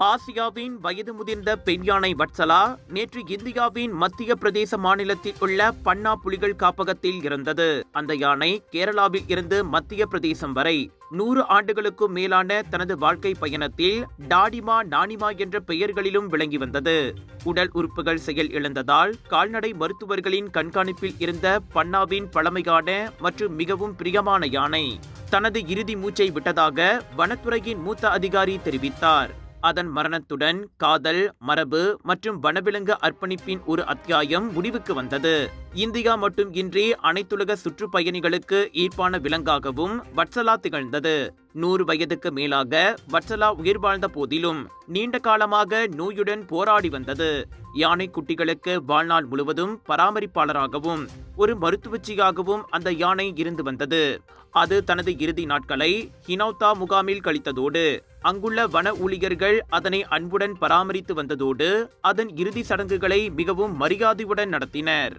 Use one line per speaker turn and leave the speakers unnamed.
ஆசியாவின் வயது முதிர்ந்த பெண் யானை வட்சலா நேற்று இந்தியாவின் மத்திய பிரதேச மாநிலத்தில் உள்ள பன்னா புலிகள் காப்பகத்தில் இறந்தது. அந்த யானை கேரளாவில் இருந்து மத்திய பிரதேசம் வரை 100 ஆண்டுகளுக்கும் மேலான தனது வாழ்க்கை பயணத்தில் டாடிமா நானிமா என்ற பெயர்களிலும் விளங்கி வந்தது. உடல் உறுப்புகள் செயல் இழந்ததால் கால்நடை மருத்துவர்களின் கண்காணிப்பில் இருந்த பன்னாவின் பழமையான மற்றும் மிகவும் பிரியமான யானை தனது இறுதி மூச்சை விட்டதாக வனத்துறையின் மூத்த அதிகாரி தெரிவித்தார். அதன் மரணத்துடன் காதல், மரபு மற்றும் வனவிலங்கு அர்ப்பணிப்பின் ஒரு அத்தியாயம் முடிவுக்கு வந்தது. இந்தியா மட்டும் இன்றி அனைத்துலக சுற்றுப்பயணிகளுக்கு ஈர்ப்பான விலங்காகவும் வட்சலா திகழ்ந்தது. 100 வயதுக்கு மேலாக வட்சலா உயிர் வாழ்ந்த போதிலும் நீண்ட காலமாக நோயுடன் போராடி வந்தது. யானை குட்டிகளுக்கு வாழ்நாள் முழுவதும் பராமரிப்பாளராகவும் ஒரு மருத்துவச்சியாகவும் அந்த யானை இருந்து வந்தது. அது தனது இறுதி நாட்களை ஹினௌதா முகாமில் கழித்ததோடு அங்குள்ள வன ஊழியர்கள் அதனை அன்புடன் பராமரித்து வந்ததோடு அதன் இறுதி சடங்குகளை மிகவும் மரியாதையுடன் நடத்தினர்.